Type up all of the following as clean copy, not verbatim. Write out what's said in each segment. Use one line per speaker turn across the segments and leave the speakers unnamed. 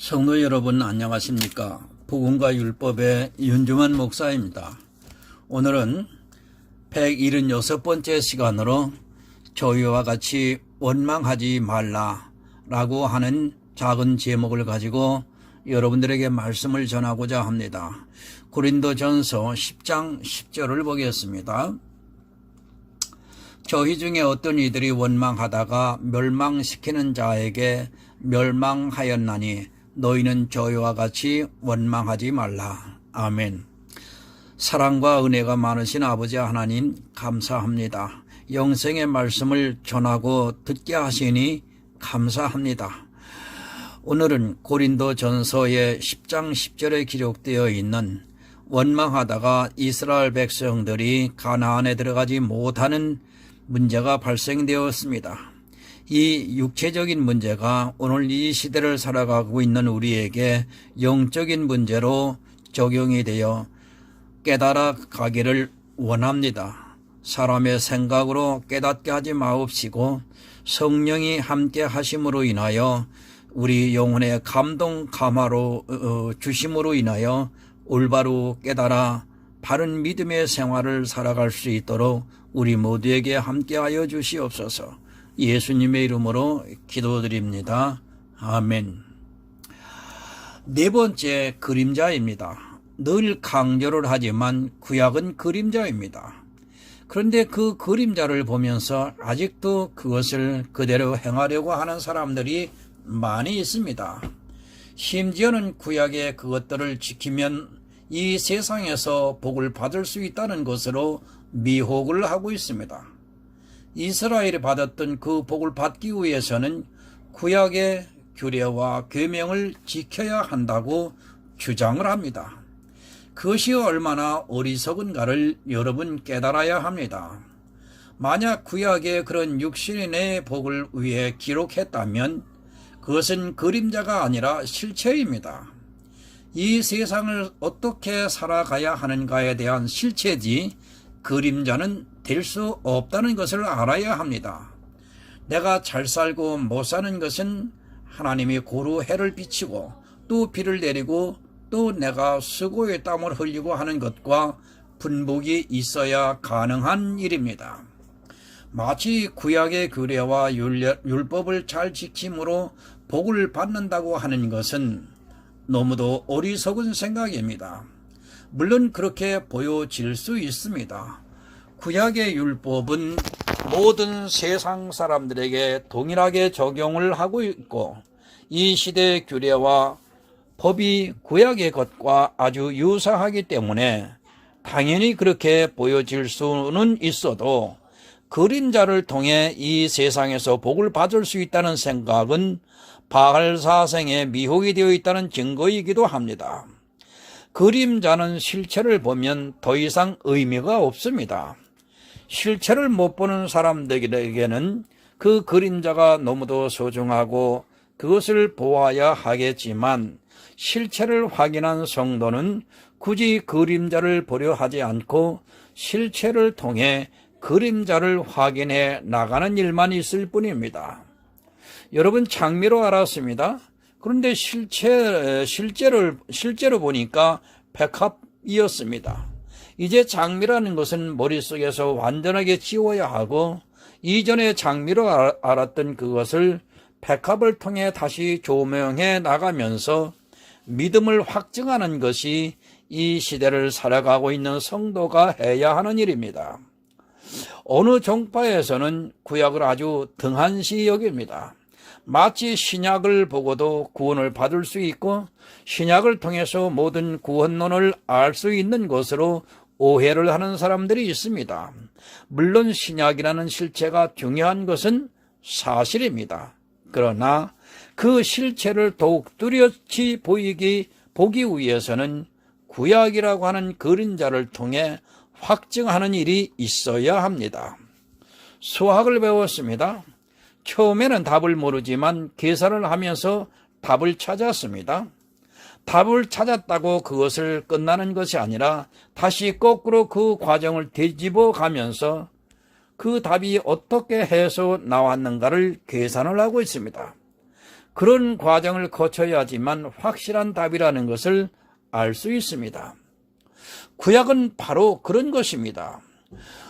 성도 여러분 안녕하십니까? 복음과 율법의 윤중한 목사입니다. 오늘은 176번째 시간으로 저희와 같이 원망하지 말라라고 하는 작은 제목을 가지고 여러분들에게 말씀을 전하고자 합니다. 고린도전서 10장 10절을 보겠습니다. 저희 중에 어떤 이들이 원망하다가 멸망시키는 자에게 멸망하였나니 너희는 저희와 같이 원망하지 말라. 아멘. 사랑과 은혜가 많으신 아버지 하나님 감사합니다. 영생의 말씀을 전하고 듣게 하시니 감사합니다. 오늘은 고린도전서의 10장 10절에 기록되어 있는 원망하다가 이스라엘 백성들이 가나안에 들어가지 못하는 문제가 발생되었습니다. 이 육체적인 문제가 오늘 이 시대를 살아가고 있는 우리에게 영적인 문제로 적용이 되어 깨달아 가기를 원합니다. 사람의 생각으로 깨닫게 하지 마옵시고 성령이 함께 하심으로 인하여 우리 영혼의 감동 감화로 주심으로 인하여 올바로 깨달아 바른 믿음의 생활을 살아갈 수 있도록 우리 모두에게 함께하여 주시옵소서. 예수님의 이름으로 기도드립니다. 아멘. 네 번째, 그림자입니다. 늘 강조를 하지만 구약은 그림자입니다. 그런데 그 그림자를 보면서 아직도 그것을 그대로 행하려고 하는 사람들이 많이 있습니다. 심지어는 구약의 그것들을 지키면 이 세상에서 복을 받을 수 있다는 것으로 미혹을 하고 있습니다. 이스라엘이 받았던 그 복을 받기 위해서는 구약의 규례와 계명을 지켜야 한다고 주장을 합니다. 그것이 얼마나 어리석은가를 여러분 깨달아야 합니다. 만약 구약의 그런 육신의 복을 위해 기록했다면 그것은 그림자가 아니라 실체입니다. 이 세상을 어떻게 살아가야 하는가에 대한 실체지 그림자는 될 수 없다는 것을 알아야 합니다. 내가 잘 살고 못 사는 것은 하나님이 고루 해를 비치고 또 비를 내리고 또 내가 수고의 땀을 흘리고 하는 것과 분복이 있어야 가능한 일입니다. 마치 구약의 규례와 율법을 잘 지킴으로 복을 받는다고 하는 것은 너무도 어리석은 생각입니다. 물론 그렇게 보여질 수 있습니다. 구약의 율법은 모든 세상 사람들에게 동일하게 적용을 하고 있고 이 시대의 규례와 법이 구약의 것과 아주 유사하기 때문에 당연히 그렇게 보여질 수는 있어도 그림자를 통해 이 세상에서 복을 받을 수 있다는 생각은 바알사생의 미혹이 되어 있다는 증거이기도 합니다. 그림자는 실체를 보면 더 이상 의미가 없습니다. 실체를 못 보는 사람들에게는 그 그림자가 너무도 소중하고 그것을 보아야 하겠지만 실체를 확인한 성도는 굳이 그림자를 보려 하지 않고 실체를 통해 그림자를 확인해 나가는 일만 있을 뿐입니다. 여러분 장미로 알았습니다. 그런데 실제로 보니까 백합이었습니다. 이제 장미라는 것은 머릿속에서 완전하게 지워야 하고 이전에 장미로 알았던 그것을 백합을 통해 다시 조명해 나가면서 믿음을 확증하는 것이 이 시대를 살아가고 있는 성도가 해야 하는 일입니다. 어느 종파에서는 구약을 아주 등한시 여깁니다. 마치 신약을 보고도 구원을 받을 수 있고 신약을 통해서 모든 구원론을 알 수 있는 것으로 오해를 하는 사람들이 있습니다. 물론 신약이라는 실체가 중요한 것은 사실입니다. 그러나 그 실체를 더욱 뚜렷이 보기 위해서는 구약이라고 하는 그림자를 통해 확증하는 일이 있어야 합니다. 수학을 배웠습니다. 처음에는 답을 모르지만 계산을 하면서 답을 찾았습니다. 답을 찾았다고 그것을 끝나는 것이 아니라 다시 거꾸로 그 과정을 되짚어 가면서 그 답이 어떻게 해서 나왔는가를 계산을 하고 있습니다. 그런 과정을 거쳐야지만 확실한 답이라는 것을 알 수 있습니다. 구약은 바로 그런 것입니다.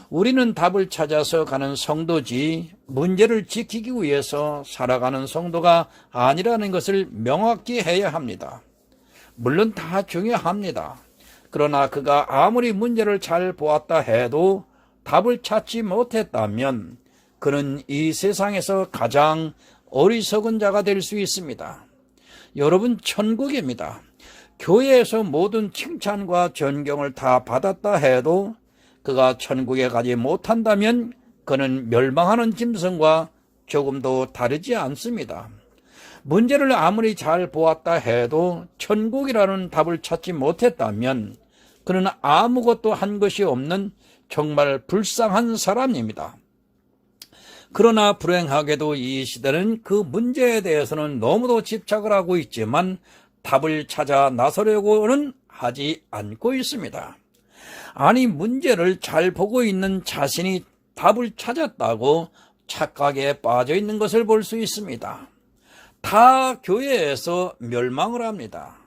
우리는 답을 찾아서 가는 성도지 문제를 지키기 위해서 살아가는 성도가 아니라는 것을 명확히 해야 합니다. 물론 다 중요합니다. 그러나 그가 아무리 문제를 잘 보았다 해도 답을 찾지 못했다면 그는 이 세상에서 가장 어리석은 자가 될 수 있습니다. 여러분, 천국입니다. 교회에서 모든 칭찬과 존경을 다 받았다 해도 그가 천국에 가지 못한다면 그는 멸망하는 짐승과 조금도 다르지 않습니다. 문제를 아무리 잘 보았다 해도 천국이라는 답을 찾지 못했다면 그는 아무것도 한 것이 없는 정말 불쌍한 사람입니다. 그러나 불행하게도 이 시대는 그 문제에 대해서는 너무도 집착을 하고 있지만 답을 찾아 나서려고는 하지 않고 있습니다. 아니, 문제를 잘 보고 있는 자신이 답을 찾았다고 착각에 빠져 있는 것을 볼 수 있습니다. 다 교회에서 멸망을 합니다.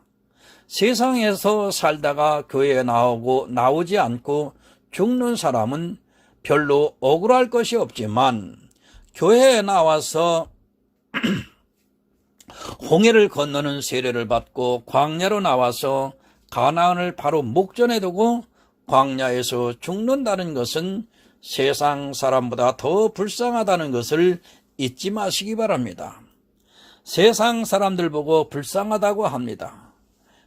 세상에서 살다가 교회에 나오지 않고 죽는 사람은 별로 억울할 것이 없지만 교회에 나와서 홍해를 건너는 세례를 받고 광야로 나와서 가나안을 바로 목전에 두고 광야에서 죽는다는 것은 세상 사람보다 더 불쌍하다는 것을 잊지 마시기 바랍니다. 세상 사람들 보고 불쌍하다고 합니다.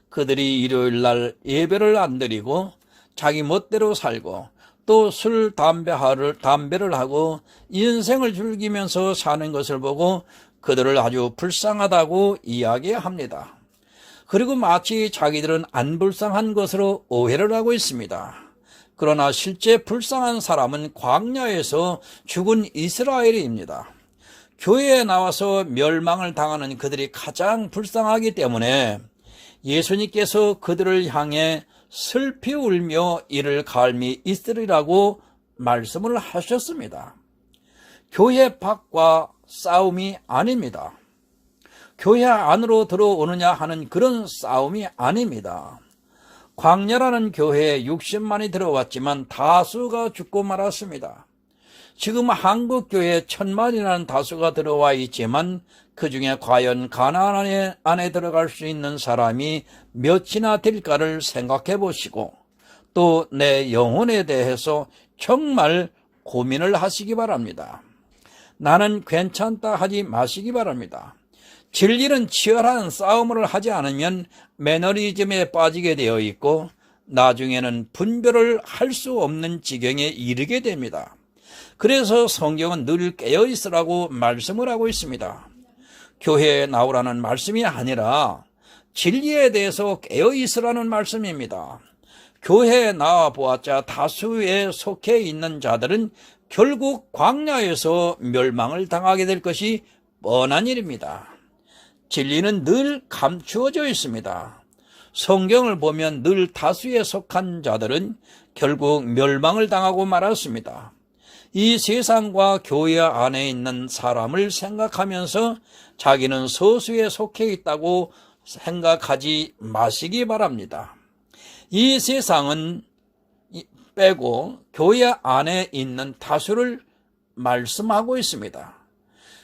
그들이 일요일날 예배를 안 드리고 자기 멋대로 살고 또 술, 담배를 하고 인생을 즐기면서 사는 것을 보고 그들을 아주 불쌍하다고 이야기합니다. 그리고 마치 자기들은 안 불쌍한 것으로 오해를 하고 있습니다. 그러나 실제 불쌍한 사람은 광야에서 죽은 이스라엘입니다. 교회에 나와서 멸망을 당하는 그들이 가장 불쌍하기 때문에 예수님께서 그들을 향해 슬피 울며 이를 갈미 있으리라고 말씀을 하셨습니다. 교회 밖과 싸움이 아닙니다. 교회 안으로 들어오느냐 하는 그런 싸움이 아닙니다. 광야라는 교회에 60만이 들어왔지만 다수가 죽고 말았습니다. 지금 한국 교회에 1000만이라는 다수가 들어와 있지만 그 중에 과연 가나안 안에 들어갈 수 있는 사람이 몇이나 될까를 생각해 보시고 또 내 영혼에 대해서 정말 고민을 하시기 바랍니다. 나는 괜찮다 하지 마시기 바랍니다. 진리는 치열한 싸움을 하지 않으면 매너리즘에 빠지게 되어 있고 나중에는 분별을 할 수 없는 지경에 이르게 됩니다. 그래서 성경은 늘 깨어 있으라고 말씀을 하고 있습니다. 교회에 나오라는 말씀이 아니라 진리에 대해서 깨어 있으라는 말씀입니다. 교회에 나와 보았자 다수에 속해 있는 자들은 결국 광야에서 멸망을 당하게 될 것이 뻔한 일입니다. 진리는 늘 감추어져 있습니다. 성경을 보면 늘 다수에 속한 자들은 결국 멸망을 당하고 말았습니다. 이 세상과 교회 안에 있는 사람을 생각하면서 자기는 소수에 속해 있다고 생각하지 마시기 바랍니다. 이 세상은 빼고 교회 안에 있는 다수를 말씀하고 있습니다.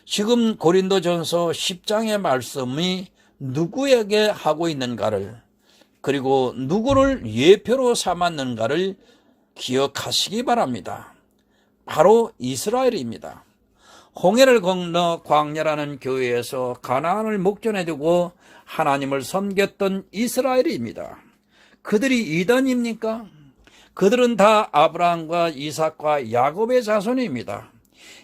지금 고린도전서 10장의 말씀이 누구에게 하고 있는가를 그리고 누구를 예표로 삼았는가를 기억하시기 바랍니다. 바로 이스라엘입니다. 홍해를 건너 광야라는 교회에서 가나안을 목전에 두고 하나님을 섬겼던 이스라엘입니다. 그들이 이단입니까? 그들은 다 아브라함과 이삭과 야곱의 자손입니다.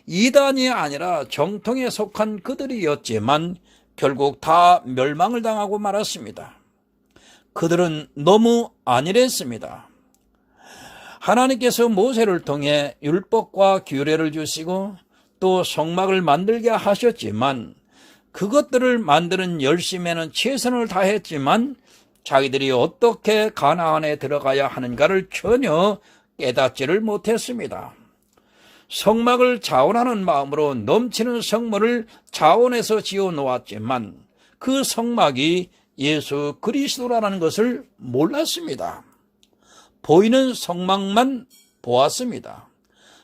이단이 아니라 정통에 속한 그들이었지만 결국 다 멸망을 당하고 말았습니다. 그들은 너무 안일했습니다. 하나님께서 모세를 통해 율법과 규례를 주시고 또 성막을 만들게 하셨지만 그것들을 만드는 열심에는 최선을 다했지만 자기들이 어떻게 가나안에 들어가야 하는가를 전혀 깨닫지를 못했습니다. 성막을 자원하는 마음으로 넘치는 성물을 자원해서 지어 놓았지만 그 성막이 예수 그리스도라는 것을 몰랐습니다. 보이는 성막만 보았습니다.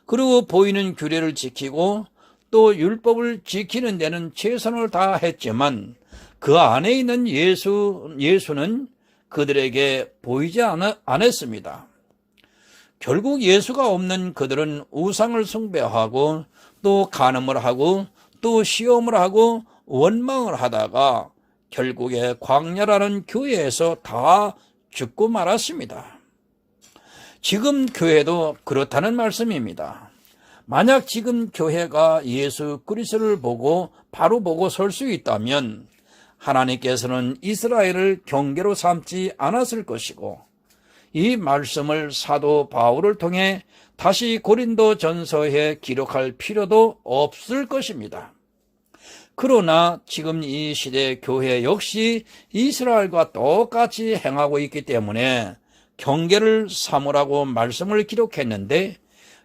그리고 보이는 규례를 지키고 또 율법을 지키는 데는 최선을 다했지만 그 안에 있는 예수는 그들에게 보이지 않았습니다. 결국 예수가 없는 그들은 우상을 숭배하고 또 간음을 하고 또 시험을 하고 원망을 하다가 결국에 광야라는 교회에서 다 죽고 말았습니다. 지금 교회도 그렇다는 말씀입니다. 만약 지금 교회가 예수 그리스도를 바로 보고 설 수 있다면 하나님께서는 이스라엘을 경계로 삼지 않았을 것이고 이 말씀을 사도 바울을 통해 다시 고린도 전서에 기록할 필요도 없을 것입니다. 그러나 지금 이 시대 교회 역시 이스라엘과 똑같이 행하고 있기 때문에 경계를 삼으라고 말씀을 기록했는데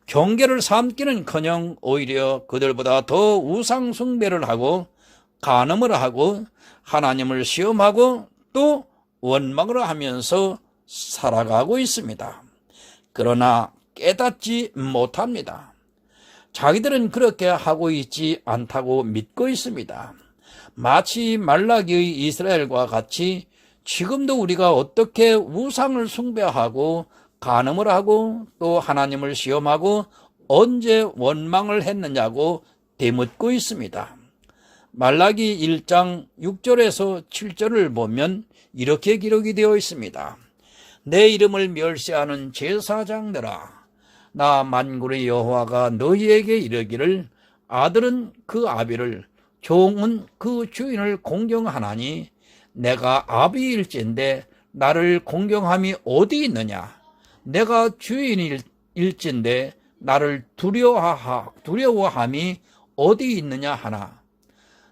경계를 삼기는커녕 오히려 그들보다 더 우상 숭배를 하고 간음을 하고 하나님을 시험하고 또 원망을 하면서 살아가고 있습니다. 그러나 깨닫지 못합니다. 자기들은 그렇게 하고 있지 않다고 믿고 있습니다. 마치 말라기의 이스라엘과 같이 지금도 우리가 어떻게 우상을 숭배하고 간음을 하고 또 하나님을 시험하고 언제 원망을 했느냐고 되묻고 있습니다. 말라기 1장 6절에서 7절을 보면 이렇게 기록이 되어 있습니다. 내 이름을 멸시하는 제사장들아, 나 만군의 여호와가 너희에게 이르기를 아들은 그 아비를 종은 그 주인을 공경하나니 내가 아비일진데 나를 공경함이 어디 있느냐? 내가 주인일진데 나를 두려워함이 어디 있느냐 하나?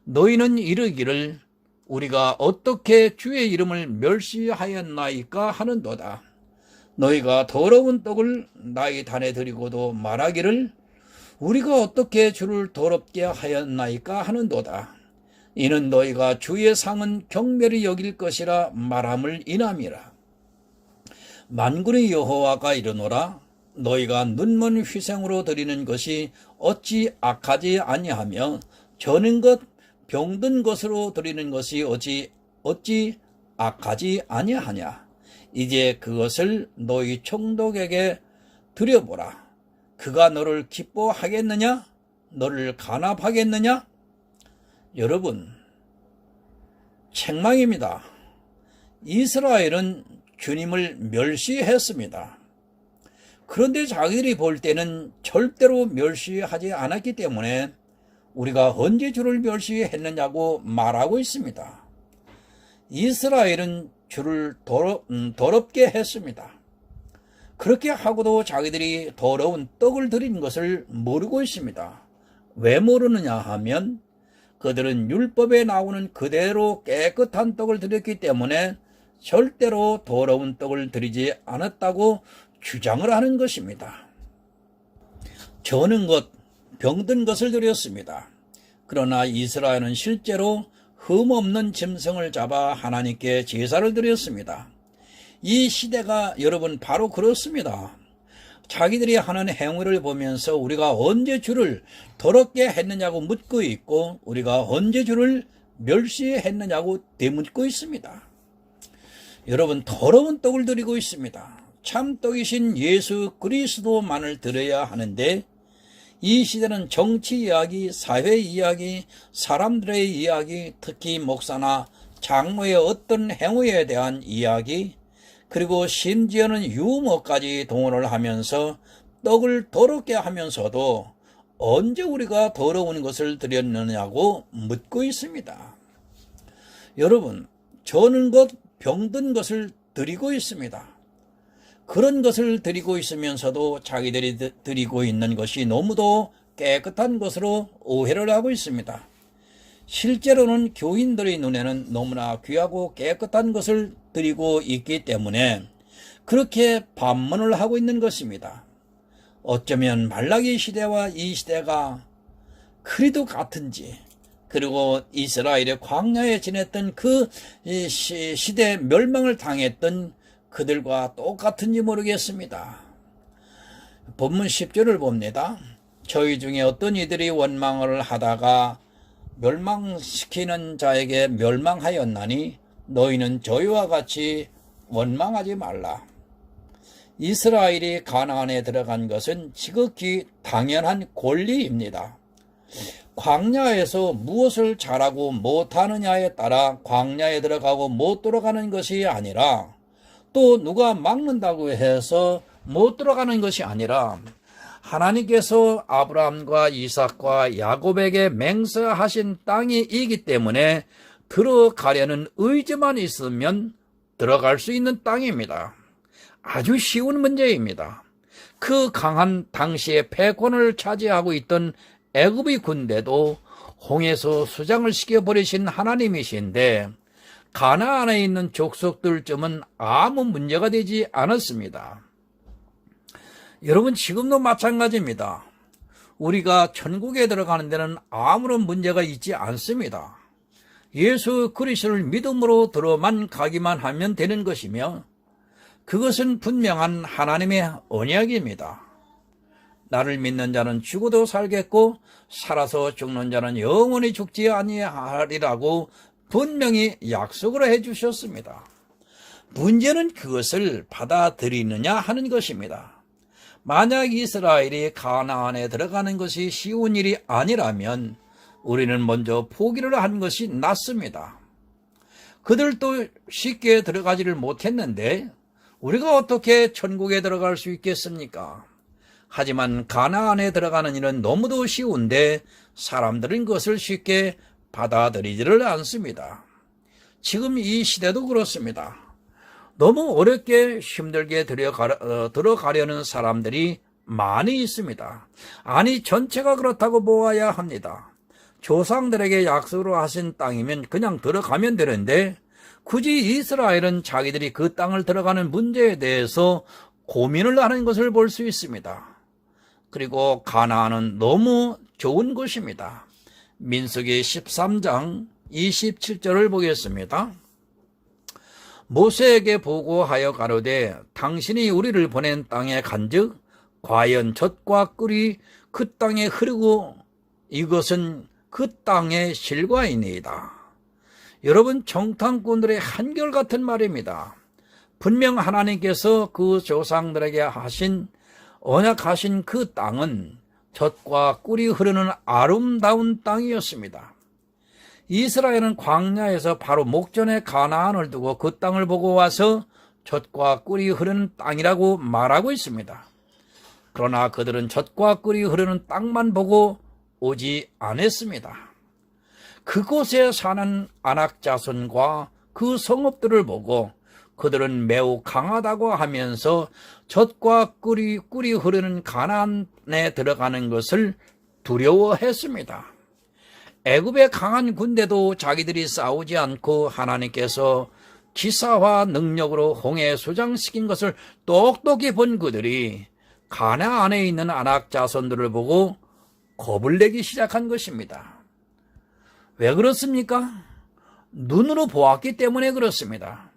너희는 이르기를 우리가 어떻게 주의 이름을 멸시하였나이까 하는도다. 너희가 더러운 떡을 나의 단에 드리고도 말하기를 우리가 어떻게 주를 더럽게 하였나이까 하는도다. 이는 너희가 주의 상은 경멸히 여길 것이라 말함을 인함이라. 만군의 여호와가 이르노라. 너희가 눈먼 희생으로 드리는 것이 어찌 악하지 아니하며 저는 것 병든 것으로 드리는 것이 어찌 악하지 아니하냐. 이제 그것을 너희 총독에게 드려보라. 그가 너를 기뻐하겠느냐? 너를 간합하겠느냐? 여러분, 책망입니다. 이스라엘은 주님을 멸시했습니다. 그런데 자기들이 볼 때는 절대로 멸시하지 않았기 때문에 우리가 언제 주를 멸시했느냐고 말하고 있습니다. 이스라엘은 주를 더럽게 했습니다. 그렇게 하고도 자기들이 더러운 떡을 드린 것을 모르고 있습니다. 왜 모르느냐 하면 그들은 율법에 나오는 그대로 깨끗한 떡을 드렸기 때문에 절대로 더러운 떡을 드리지 않았다고 주장을 하는 것입니다. 저는 것, 병든 것을 드렸습니다. 그러나 이스라엘은 실제로 흠없는 짐승을 잡아 하나님께 제사를 드렸습니다. 이 시대가 여러분 바로 그렇습니다. 자기들이 하는 행위를 보면서 우리가 언제 주를 더럽게 했느냐고 묻고 있고 우리가 언제 주를 멸시했느냐고 되묻고 있습니다. 여러분, 더러운 떡을 드리고 있습니다. 참떡이신 예수 그리스도만을 드려야 하는데 이 시대는 정치 이야기, 사회 이야기, 사람들의 이야기, 특히 목사나 장로의 어떤 행위에 대한 이야기, 그리고 심지어는 유머까지 동원을 하면서 떡을 더럽게 하면서도 언제 우리가 더러운 것을 드렸느냐고 묻고 있습니다. 여러분, 저는 것 병든 것을 드리고 있습니다. 그런 것을 드리고 있으면서도 자기들이 드리고 있는 것이 너무도 깨끗한 것으로 오해를 하고 있습니다. 실제로는 교인들의 눈에는 너무나 귀하고 깨끗한 것을 드리고 있기 때문에 그렇게 반문을 하고 있는 것입니다. 어쩌면 말라기 시대와 이 시대가 그리도 같은지, 그리고 이스라엘의 광야에 지냈던 그 시대 멸망을 당했던 그들과 똑같은지 모르겠습니다. 본문 10절을 봅니다. 저희 중에 어떤 이들이 원망을 하다가 멸망시키는 자에게 멸망하였나니 너희는 저희와 같이 원망하지 말라. 이스라엘이 가나안에 들어간 것은 지극히 당연한 권리입니다. 광야에서 무엇을 잘하고 못하느냐에 따라 광야에 들어가고 못 들어가는 것이 아니라, 또 누가 막는다고 해서 못 들어가는 것이 아니라, 하나님께서 아브라함과 이삭과 야곱에게 맹세하신 땅이기 때문에 들어가려는 의지만 있으면 들어갈 수 있는 땅입니다. 아주 쉬운 문제입니다. 그 강한 당시에 패권을 차지하고 있던 애굽의 군대도 홍해에서 수장을 시켜버리신 하나님이신데 가나안에 있는 족속들쯤은 아무 문제가 되지 않았습니다. 여러분, 지금도 마찬가지입니다. 우리가 천국에 들어가는 데는 아무런 문제가 있지 않습니다. 예수 그리스도를 믿음으로 들어만 가기만 하면 되는 것이며, 그것은 분명한 하나님의 언약입니다. 나를 믿는 자는 죽어도 살겠고 살아서 죽는 자는 영원히 죽지 아니하리라고 분명히 약속을 해주셨습니다. 문제는 그것을 받아들이느냐 하는 것입니다. 만약 이스라엘이 가나안에 들어가는 것이 쉬운 일이 아니라면 우리는 먼저 포기를 한 것이 낫습니다. 그들도 쉽게 들어가지를 못했는데 우리가 어떻게 천국에 들어갈 수 있겠습니까? 하지만 가나안에 들어가는 일은 너무도 쉬운데 사람들은 그것을 쉽게 받아들이지를 않습니다. 지금 이 시대도 그렇습니다. 너무 어렵게 힘들게 들어가려는 사람들이 많이 있습니다. 아니, 전체가 그렇다고 보아야 합니다. 조상들에게 약속으로 하신 땅이면 그냥 들어가면 되는데 굳이 이스라엘은 자기들이 그 땅을 들어가는 문제에 대해서 고민을 하는 것을 볼 수 있습니다. 그리고 가나안은 너무 좋은 곳입니다. 민수기 13장 27절을 보겠습니다. 모세에게 보고하여 가로되 당신이 우리를 보낸 땅에 간즉 과연 젖과 꿀이 그 땅에 흐르고 이것은 그 땅의 실과이니이다. 여러분, 정탐꾼들의 한결같은 말입니다. 분명 하나님께서 그 조상들에게 언약하신 그 땅은 젖과 꿀이 흐르는 아름다운 땅이었습니다. 이스라엘은 광야에서 바로 목전에 가나안을 두고 그 땅을 보고 와서 젖과 꿀이 흐르는 땅이라고 말하고 있습니다. 그러나 그들은 젖과 꿀이 흐르는 땅만 보고 오지 않았습니다. 그곳에 사는 아낙 자손과 그 성읍들을 보고 그들은 매우 강하다고 하면서 젖과 꿀이 흐르는 가나안에 들어가는 것을 두려워했습니다. 애굽의 강한 군대도 자기들이 싸우지 않고 하나님께서 기사와 능력으로 홍해에 수장시킨 것을 똑똑히 본 그들이 가나안에 있는 아낙 자손들을 보고 겁을 내기 시작한 것입니다. 왜 그렇습니까? 눈으로 보았기 때문에 그렇습니다.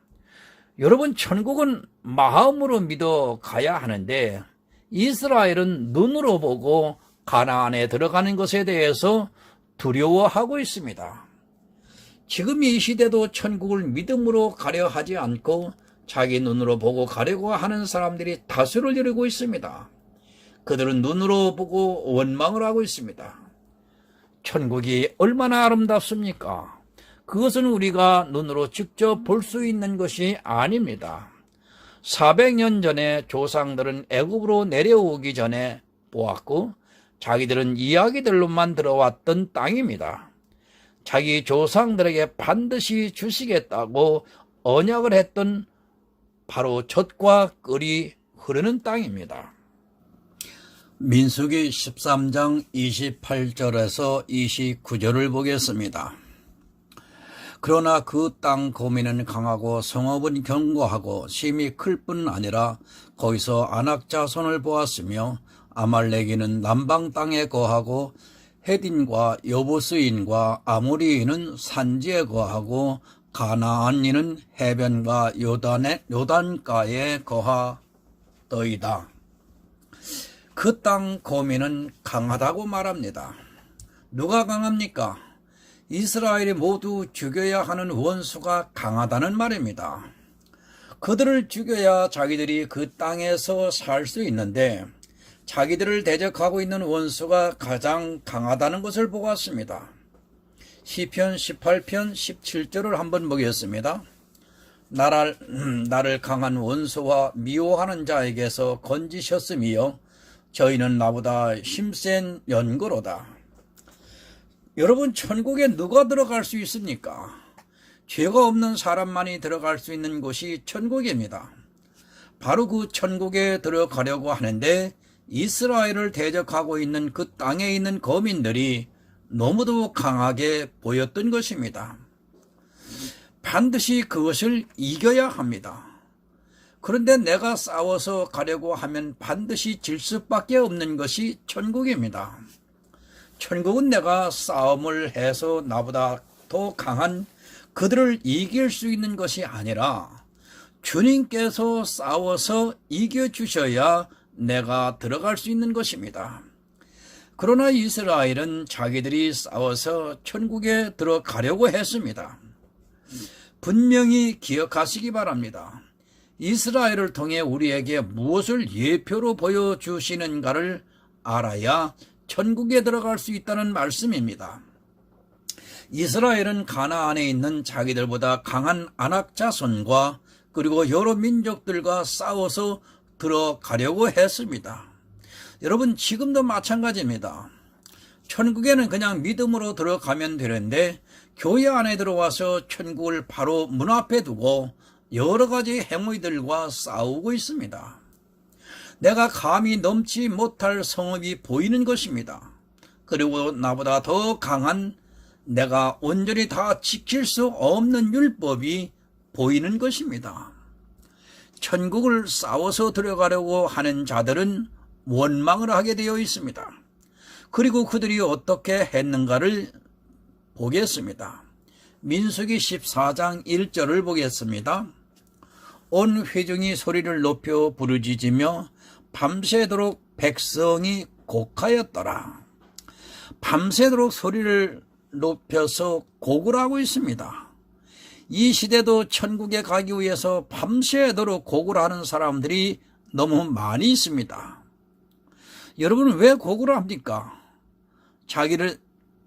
여러분, 천국은 마음으로 믿어 가야 하는데 이스라엘은 눈으로 보고 가나안에 들어가는 것에 대해서 두려워하고 있습니다. 지금 이 시대도 천국을 믿음으로 가려 하지 않고 자기 눈으로 보고 가려고 하는 사람들이 다수를 이루고 있습니다. 그들은 눈으로 보고 원망을 하고 있습니다. 천국이 얼마나 아름답습니까? 그것은 우리가 눈으로 직접 볼 수 있는 것이 아닙니다. 400년 전에 조상들은 애굽으로 내려오기 전에 보았고 자기들은 이야기들로만 들어왔던 땅입니다. 자기 조상들에게 반드시 주시겠다고 언약을 했던 바로 젖과 꿀이 흐르는 땅입니다. 민수기 13장 28절에서 29절을 보겠습니다. 그러나 그 땅 고민은 강하고 성읍은 견고하고 심히 클 뿐 아니라 거기서 아낙 자손을 보았으며 아말렉인은 남방 땅에 거하고 헤딘과 여부스인과 아모리인은 산지에 거하고 가나안인은 해변과 요단가에 거하더이다. 그 땅 거민은 강하다고 말합니다. 누가 강합니까? 이스라엘이 모두 죽여야 하는 원수가 강하다는 말입니다. 그들을 죽여야 자기들이 그 땅에서 살 수 있는데 자기들을 대적하고 있는 원수가 가장 강하다는 것을 보았습니다. 시편 18편 17절을 한번 보겠습니다. 나를 강한 원수와 미워하는 자에게서 건지셨으며 저희는 나보다 힘센 연고로다. 여러분, 천국에 누가 들어갈 수 있습니까? 죄가 없는 사람만이 들어갈 수 있는 곳이 천국입니다. 바로 그 천국에 들어가려고 하는데 이스라엘을 대적하고 있는 그 땅에 있는 거민들이 너무도 강하게 보였던 것입니다. 반드시 그것을 이겨야 합니다. 그런데 내가 싸워서 가려고 하면 반드시 질 수밖에 없는 것이 천국입니다. 천국은 내가 싸움을 해서 나보다 더 강한 그들을 이길 수 있는 것이 아니라 주님께서 싸워서 이겨주셔야 내가 들어갈 수 있는 것입니다. 그러나 이스라엘은 자기들이 싸워서 천국에 들어가려고 했습니다. 분명히 기억하시기 바랍니다. 이스라엘을 통해 우리에게 무엇을 예표로 보여주시는가를 알아야 천국에 들어갈 수 있다는 말씀입니다. 이스라엘은 가나안에 있는 자기들보다 강한 아낙 자손과 그리고 여러 민족들과 싸워서 들어가려고 했습니다. 여러분, 지금도 마찬가지입니다. 천국에는 그냥 믿음으로 들어가면 되는데 교회 안에 들어와서 천국을 바로 문 앞에 두고 여러 가지 행위들과 싸우고 있습니다. 내가 감히 넘지 못할 성읍이 보이는 것입니다. 그리고 나보다 더 강한 내가 온전히 다 지킬 수 없는 율법이 보이는 것입니다. 천국을 싸워서 들어가려고 하는 자들은 원망을 하게 되어 있습니다. 그리고 그들이 어떻게 했는가를 보겠습니다. 민수기 14장 1절을 보겠습니다. 온 회중이 소리를 높여 부르짖으며 밤새도록 백성이 곡하였더라. 밤새도록 소리를 높여서 곡을 하고 있습니다. 이 시대도 천국에 가기 위해서 밤새도록 곡을 하는 사람들이 너무 많이 있습니다. 여러분, 왜 곡을 합니까? 자기를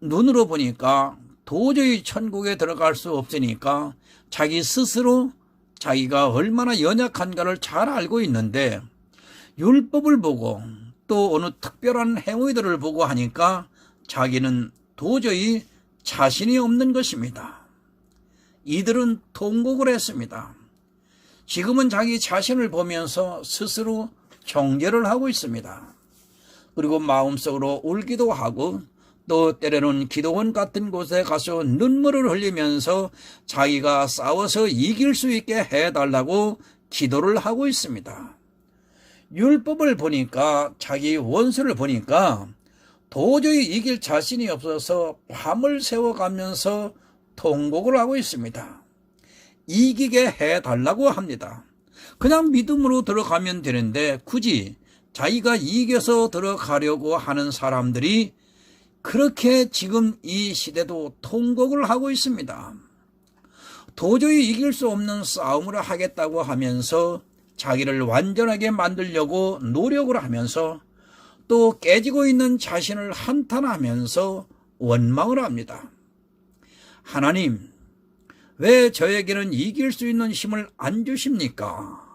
눈으로 보니까 도저히 천국에 들어갈 수 없으니까 자기 스스로 자기가 얼마나 연약한가를 잘 알고 있는데 율법을 보고 또 어느 특별한 행위들을 보고 하니까 자기는 도저히 자신이 없는 것입니다. 이들은 통곡을 했습니다. 지금은 자기 자신을 보면서 스스로 정죄를 하고 있습니다. 그리고 마음속으로 울기도 하고 또 때로는 기도원 같은 곳에 가서 눈물을 흘리면서 자기가 싸워서 이길 수 있게 해달라고 기도를 하고 있습니다. 율법을 보니까 자기 원수를 보니까 도저히 이길 자신이 없어서 밤을 새워가면서 통곡을 하고 있습니다. 이기게 해달라고 합니다. 그냥 믿음으로 들어가면 되는데 굳이 자기가 이겨서 들어가려고 하는 사람들이 그렇게 지금 이 시대도 통곡을 하고 있습니다. 도저히 이길 수 없는 싸움을 하겠다고 하면서 자기를 완전하게 만들려고 노력을 하면서 또 깨지고 있는 자신을 한탄하면서 원망을 합니다. 하나님, 왜 저에게는 이길 수 있는 힘을 안 주십니까?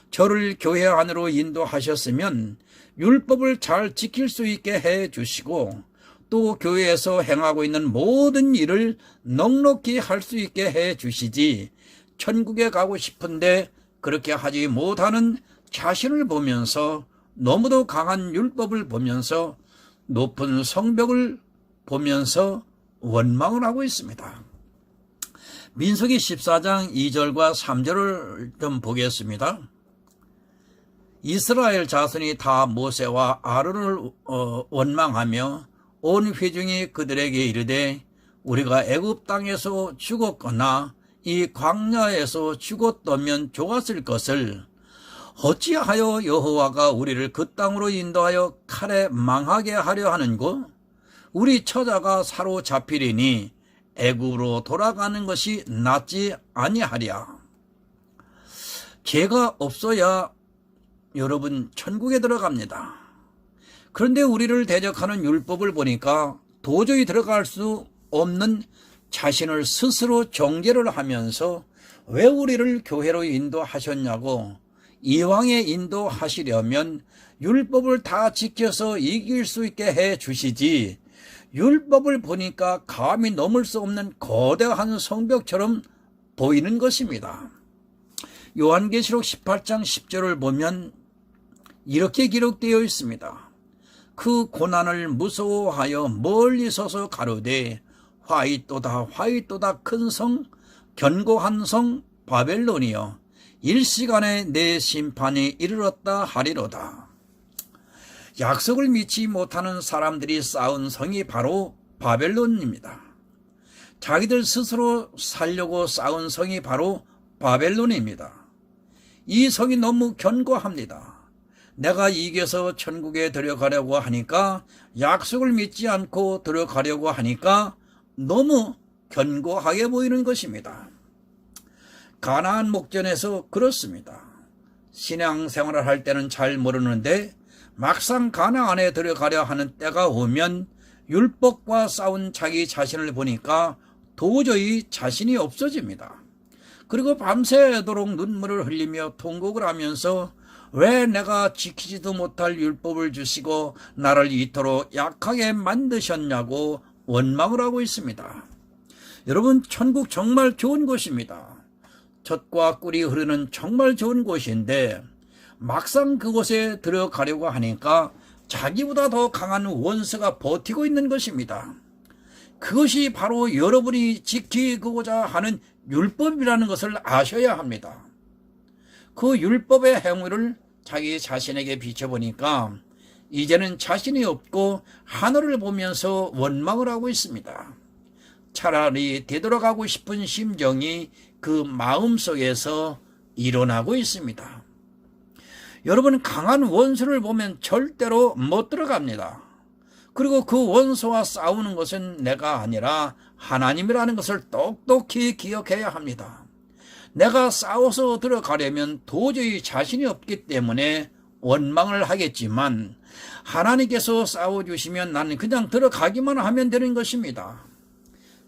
저를 교회 안으로 인도하셨으면 율법을 잘 지킬 수 있게 해 주시고 또 교회에서 행하고 있는 모든 일을 넉넉히 할 수 있게 해 주시지 천국에 가고 싶은데 그렇게 하지 못하는 자신을 보면서 너무도 강한 율법을 보면서 높은 성벽을 보면서 원망을 하고 있습니다. 민수기 14장 2절과 3절을 좀 보겠습니다. 이스라엘 자손이 다 모세와 아론을 원망하며 온 회중이 그들에게 이르되 우리가 애굽 땅에서 죽었거나 이 광야에서 죽었다면 좋았을 것을 어찌하여 여호와가 우리를 그 땅으로 인도하여 칼에 망하게 하려 하는고? 우리 처자가 사로잡히리니 애굽으로 돌아가는 것이 낫지 아니하랴. 죄가 없어야 여러분 천국에 들어갑니다. 그런데 우리를 대적하는 율법을 보니까 도저히 들어갈 수 없는 자신을 스스로 정죄를 하면서 왜 우리를 교회로 인도하셨냐고, 이왕에 인도하시려면 율법을 다 지켜서 이길 수 있게 해 주시지, 율법을 보니까 감히 넘을 수 없는 거대한 성벽처럼 보이는 것입니다. 요한계시록 18장 10절을 보면 이렇게 기록되어 있습니다. 그 고난을 무서워하여 멀리 서서 가로되 화이또다 화이또다 큰 성 견고한 성 바벨론이여 일시간에 내 심판이 이르렀다 하리로다. 약속을 믿지 못하는 사람들이 쌓은 성이 바로 바벨론입니다. 자기들 스스로 살려고 쌓은 성이 바로 바벨론입니다. 이 성이 너무 견고합니다. 내가 이겨서 천국에 들어가려고 하니까, 약속을 믿지 않고 들어가려고 하니까 너무 견고하게 보이는 것입니다. 가나안 목전에서 그렇습니다. 신앙생활을 할 때는 잘 모르는데 막상 가나안에 들어가려 하는 때가 오면 율법과 싸운 자기 자신을 보니까 도저히 자신이 없어집니다. 그리고 밤새도록 눈물을 흘리며 통곡을 하면서 왜 내가 지키지도 못할 율법을 주시고 나를 이토록 약하게 만드셨냐고 원망을 하고 있습니다. 여러분, 천국 정말 좋은 곳입니다. 젖과 꿀이 흐르는 정말 좋은 곳인데 막상 그곳에 들어가려고 하니까 자기보다 더 강한 원수가 버티고 있는 것입니다. 그것이 바로 여러분이 지키고자 하는 율법이라는 것을 아셔야 합니다. 그 율법의 행위를 자기 자신에게 비춰보니까 이제는 자신이 없고 하늘을 보면서 원망을 하고 있습니다. 차라리 되돌아가고 싶은 심정이 그 마음속에서 일어나고 있습니다. 여러분, 강한 원수를 보면 절대로 못 들어갑니다. 그리고 그 원수와 싸우는 것은 내가 아니라 하나님이라는 것을 똑똑히 기억해야 합니다. 내가 싸워서 들어가려면 도저히 자신이 없기 때문에 원망을 하겠지만 하나님께서 싸워주시면 나는 그냥 들어가기만 하면 되는 것입니다.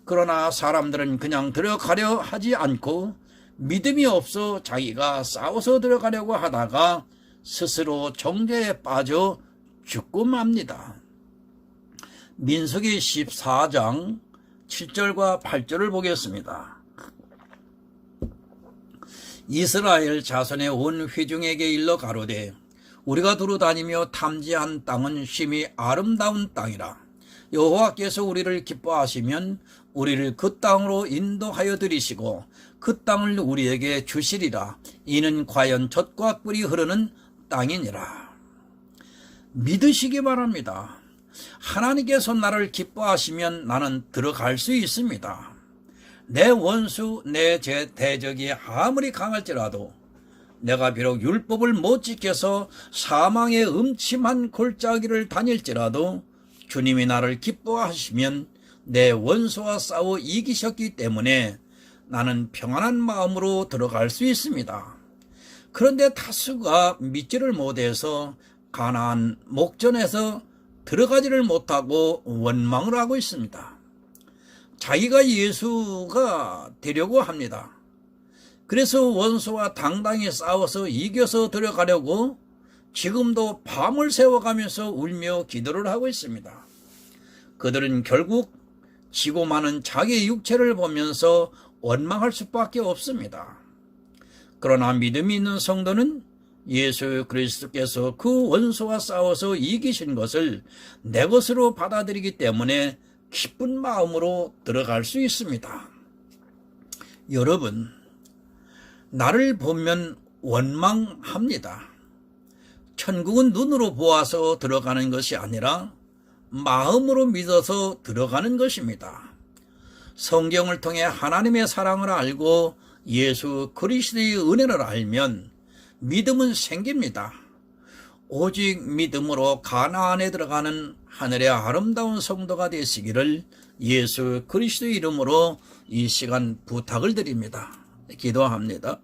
그러나 사람들은 그냥 들어가려 하지 않고 믿음이 없어 자기가 싸워서 들어가려고 하다가 스스로 정죄에 빠져 죽고 맙니다. 민수기 14장 7절과 8절을 보겠습니다. 이스라엘 자손의 온 회중에게 일러 가로되 우리가 두루 다니며 탐지한 땅은 심히 아름다운 땅이라. 여호와께서 우리를 기뻐하시면 우리를 그 땅으로 인도하여 들이시고 그 땅을 우리에게 주시리라. 이는 과연 젖과 꿀이 흐르는 땅이니라. 믿으시기 바랍니다. 하나님께서 나를 기뻐하시면 나는 들어갈 수 있습니다. 내 원수, 내 대적이 아무리 강할지라도 내가 비록 율법을 못 지켜서 사망의 음침한 골짜기를 다닐지라도 주님이 나를 기뻐하시면 내 원수와 싸워 이기셨기 때문에 나는 평안한 마음으로 들어갈 수 있습니다. 그런데 다수가 믿지를 못해서 가나안 목전에서 들어가지를 못하고 원망을 하고 있습니다. 자기가 예수가 되려고 합니다. 그래서 원수와 당당히 싸워서 이겨서 들어가려고 지금도 밤을 새워가면서 울며 기도를 하고 있습니다. 그들은 결국 지고 마는 자기의 육체를 보면서 원망할 수밖에 없습니다. 그러나 믿음이 있는 성도는 예수 그리스도께서 그 원수와 싸워서 이기신 것을 내 것으로 받아들이기 때문에 기쁜 마음으로 들어갈 수 있습니다. 여러분, 나를 보면 원망합니다. 천국은 눈으로 보아서 들어가는 것이 아니라 마음으로 믿어서 들어가는 것입니다. 성경을 통해 하나님의 사랑을 알고 예수 그리스도의 은혜를 알면 믿음은 생깁니다. 오직 믿음으로 가나안에 들어가는 하늘의 아름다운 성도가 되시기를 예수 그리스도의 이름으로 이 시간 부탁을 드립니다. 기도합니다.